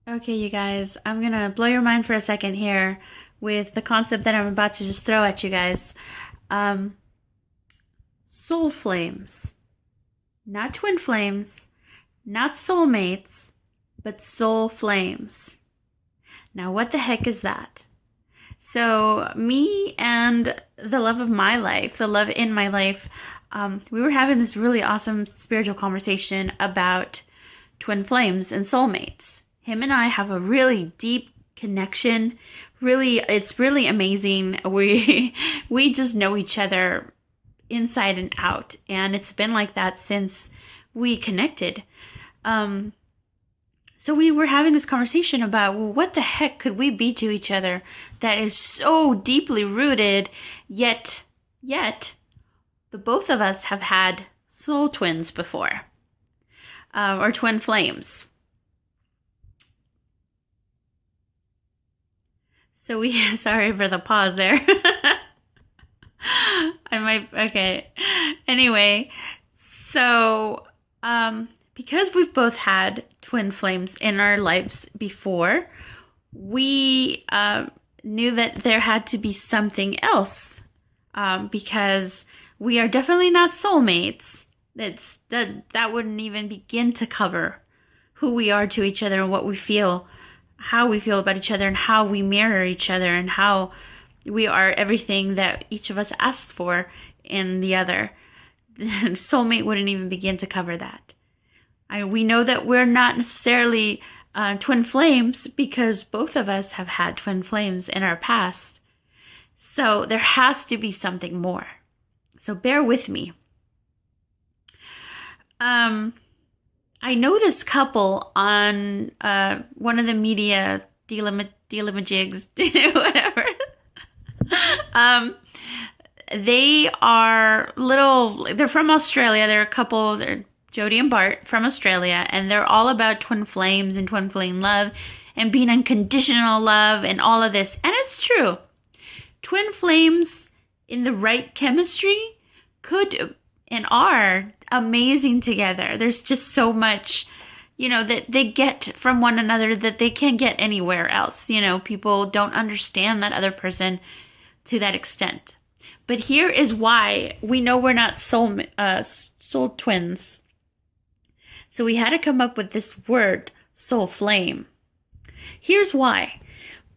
Okay, you guys, I'm gonna blow your mind for a second here with the concept that I'm about to just throw at you guys. Um, Soul flames. Not twin flames, not soulmates, but soul flames. Now, what the heck is that? So, me and the love of my life, the love in my life, we were having this really awesome spiritual conversation about twin flames and soulmates. Him and I have a really deep connection. Really, it's really amazing. We just know each other inside and out, and it's been like that since we connected. Um, so we were having this conversation about, well, what the heck could we be to each other that is so deeply rooted, yet the both of us have had soul twins before, or twin flames. So we, sorry for the pause there. I might, okay. Anyway, so, because we've both had twin flames in our lives before, we knew that there had to be something else, because we are definitely not soulmates. That wouldn't even begin to cover who we are to each other and what we feel, how we feel about each other, and how we mirror each other, and how we are everything that each of us asked for in the other. Soulmate wouldn't even begin to cover that. We know that we're not necessarily twin flames because both of us have had twin flames in our past. So there has to be something more. So bear with me. I know this couple on one of the media dealamajigs, whatever. They are they're from Australia. They're a couple, they're Jody and Bart from Australia, and they're all about twin flames and twin flame love and being unconditional love and all of this. And it's true. Twin flames in the right chemistry could and are amazing together. There's just so much, that they get from one another that they can't get anywhere else. People don't understand that other person to that extent. But here is why we know we're not soul twins. So we had to come up with this word, soul flame. Here's why.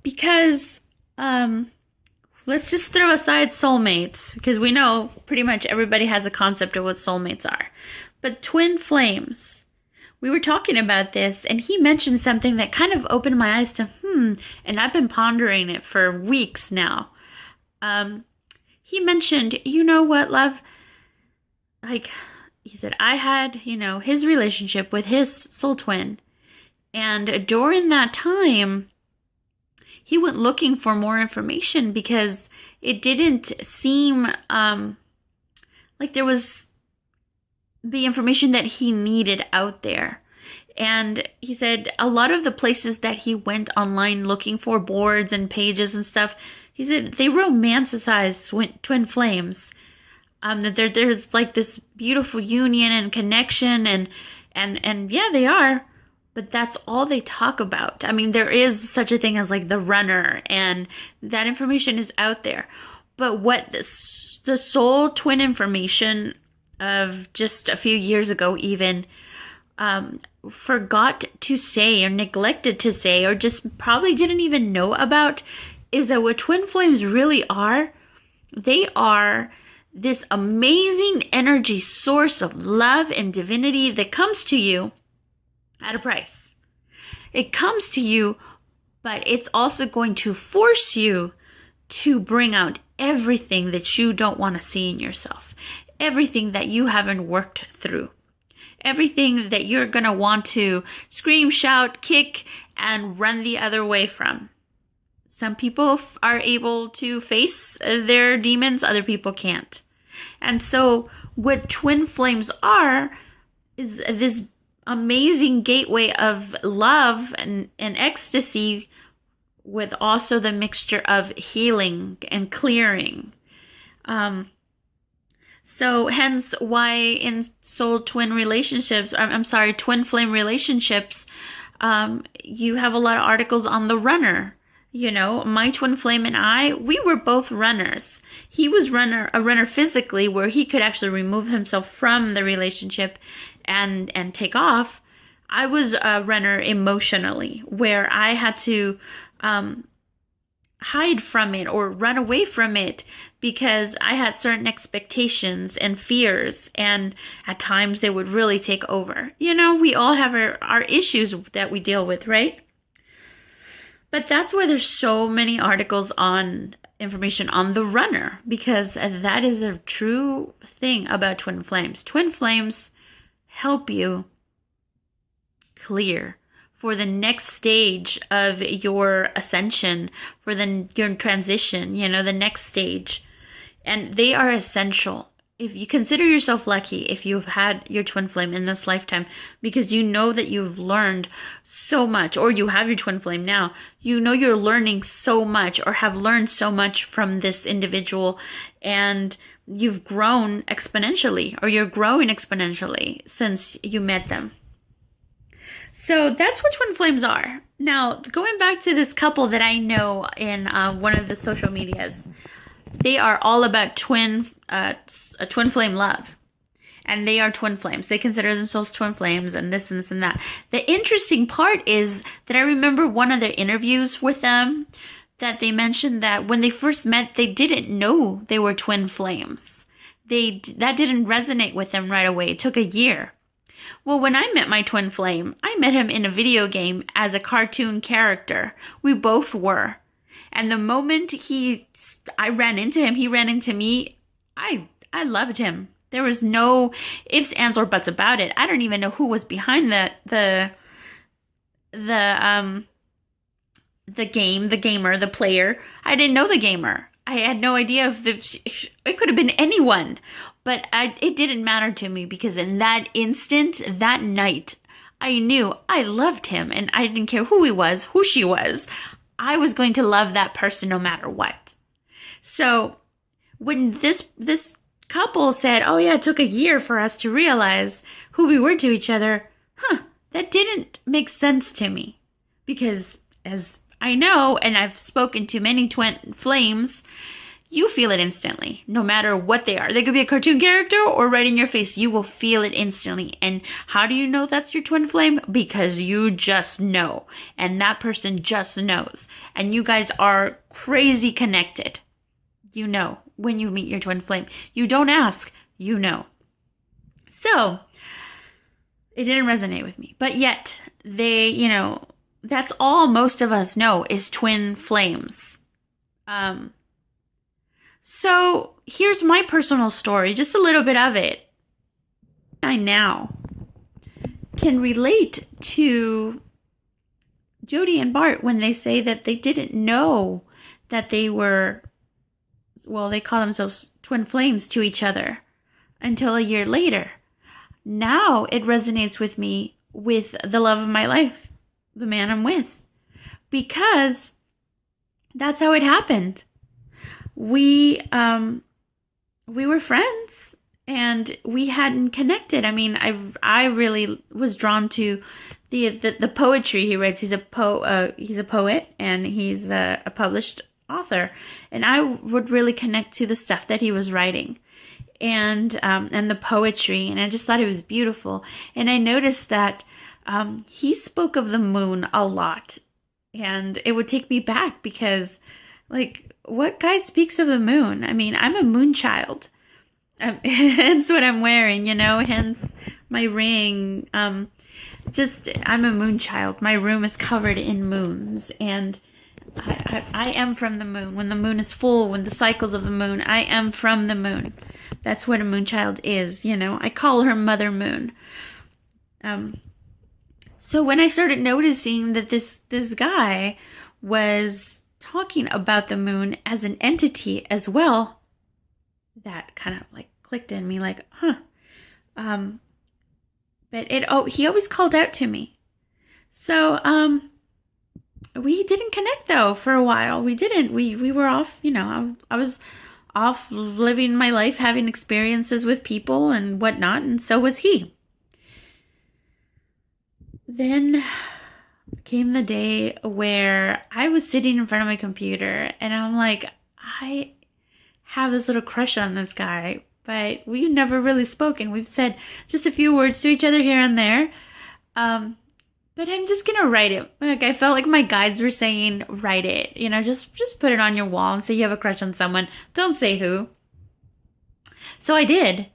Because let's just throw aside soulmates, because we know pretty much everybody has a concept of what soulmates are. But twin flames, we were talking about this, and he mentioned something that kind of opened my eyes to, and I've been pondering it for weeks now. He mentioned, you know what, love? Like, he said, I had, his relationship with his soul twin. And during that time, he went looking for more information because it didn't seem like there was the information that he needed out there. And he said a lot of the places that he went online looking for boards and pages and stuff, he said they romanticize twin flames. That there's like this beautiful union and connection, and yeah, they are. But that's all they talk about. I mean, there is such a thing as like the runner, and that information is out there. But what the soul twin information of just a few years ago even forgot to say or neglected to say or just probably didn't even know about is that what twin flames really are, they are this amazing energy source of love and divinity that comes to you at a price. It comes to you, but it's also going to force you to bring out everything that you don't want to see in yourself, everything that you haven't worked through, everything that you're going to want to scream, shout, kick, and run the other way from. Some people are able to face their demons, other people can't. And so what twin flames are is this amazing gateway of love and ecstasy with also the mixture of healing and clearing. So hence why in twin flame relationships, You have a lot of articles on the runner. You know, my twin flame and I, we were both runners. He was a runner physically, where he could actually remove himself from the relationship and take off. I was a runner emotionally, where I had to hide from it or run away from it because I had certain expectations and fears, and at times they would really take over. You know, we all have our issues that we deal with, right? But that's why there's so many articles on information on the runner, because that is a true thing about twin flames. Twin flames help you clear for the next stage of your ascension, for your transition, you know, the next stage. And they are essential. If you consider yourself lucky if you've had your twin flame in this lifetime, because you know that you've learned so much, or you have your twin flame now, you know you're learning so much or have learned so much from this individual, and you've grown exponentially, or you're growing exponentially since you met them. So that's what twin flames are. Now, going back to this couple that I know in one of the social medias, they are all about twin flame love. And they are twin flames. They consider themselves twin flames and this and this and that. The interesting part is that I remember one of their interviews with them that they mentioned that when they first met, they didn't know they were twin flames. That didn't resonate with them right away. It took a year. Well, when I met my twin flame, I met him in a video game as a cartoon character. We both were. And the moment I ran into him, he ran into me, I loved him. There was no ifs, ands, or buts about it. I don't even know who was behind the game, the gamer, the player. I didn't know the gamer. I had no idea if it could have been anyone. But it didn't matter to me, because in that instant, that night, I knew I loved him, and I didn't care who he was, who she was. I was going to love that person no matter what. So when this couple said, oh yeah, it took a year for us to realize who we were to each other, that didn't make sense to me. Because as I know, and I've spoken to many twin flames, you feel it instantly, no matter what they are. They could be a cartoon character or right in your face. You will feel it instantly. And how do you know that's your twin flame? Because you just know. And that person just knows. And you guys are crazy connected. You know when you meet your twin flame. You don't ask, you know. So, it didn't resonate with me. But yet, that's all most of us know is twin flames. So here's my personal story, just a little bit of it. I now can relate to Jody and Bart when they say that they didn't know that they were, well, they call themselves twin flames to each other until a year later. Now it resonates with me with the love of my life, the man I'm with, because that's how it happened. We were friends and we hadn't connected. I mean, I really was drawn to the poetry he writes. He's a poet and he's a published author, and I would really connect to the stuff that he was writing and the poetry, and I just thought it was beautiful. And I noticed that he spoke of the moon a lot, and it would take me back because, like, what guy speaks of the moon? I mean, I'm a moon child. Hence what I'm wearing, hence my ring. I'm a moon child. My room is covered in moons, and I am from the moon. When the moon is full, when the cycles of the moon, I am from the moon. That's what a moon child is, I call her Mother Moon. So when I started noticing that this guy was talking about the moon as an entity as well, that kind of like clicked in me, like, but he always called out to me. So we didn't connect though for a while. We didn't. We were off, I was off living my life, having experiences with people and whatnot, and so was he. Then came the day where I was sitting in front of my computer and I'm like, I have this little crush on this guy, but we've never really spoken. We've said just a few words to each other here and there. But I'm just gonna write it. Like, I felt like my guides were saying, write it. You know, just put it on your wall and say you have a crush on someone. Don't say who. So I did.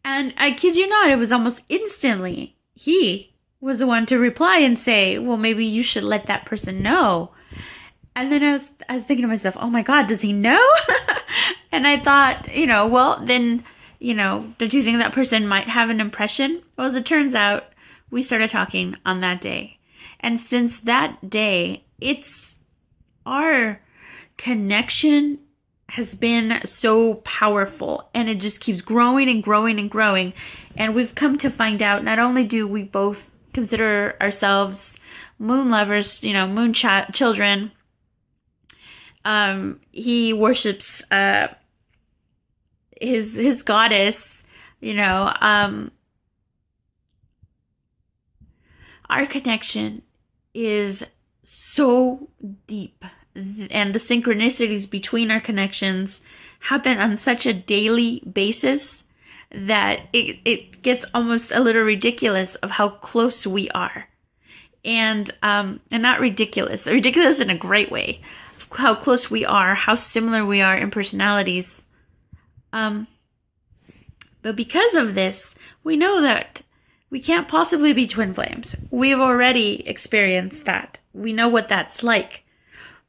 And I kid you not, it was almost instantly. He was the one to reply and say, well, maybe you should let that person know. And then I was thinking to myself, oh my God, does he know? And I thought, well, then, don't you think that person might have an impression? Well, as it turns out, we started talking on that day. And since that day, our connection has been so powerful, and it just keeps growing and growing and growing. And we've come to find out, not only do we both consider ourselves moon lovers, moon children. He worships his goddess, our connection is so deep, and the synchronicities between our connections happen on such a daily basis that it gets almost a little ridiculous of how close we are. And not ridiculous in a great way, how close we are, how similar we are in personalities. But because of this, we know that we can't possibly be twin flames. We've already experienced that. We know what that's like.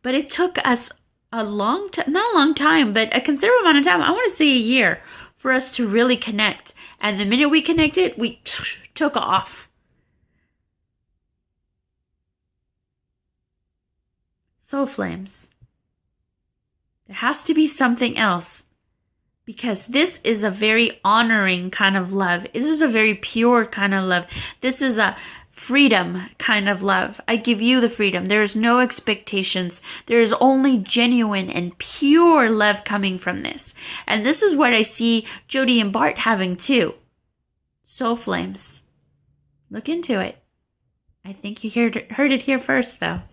But it took us a long time, not a long time, but a considerable amount of time. I want to say a year for us to really connect. And the minute we connected, we took off. Soul flames. There has to be something else. Because this is a very honoring kind of love. This is a very pure kind of love. This is a freedom kind of love. I give you the freedom. There is no expectations. There is only genuine and pure love coming from this. And this is what I see Jody and Bart having too. Soul flames. Look into it. I think you heard it here first though.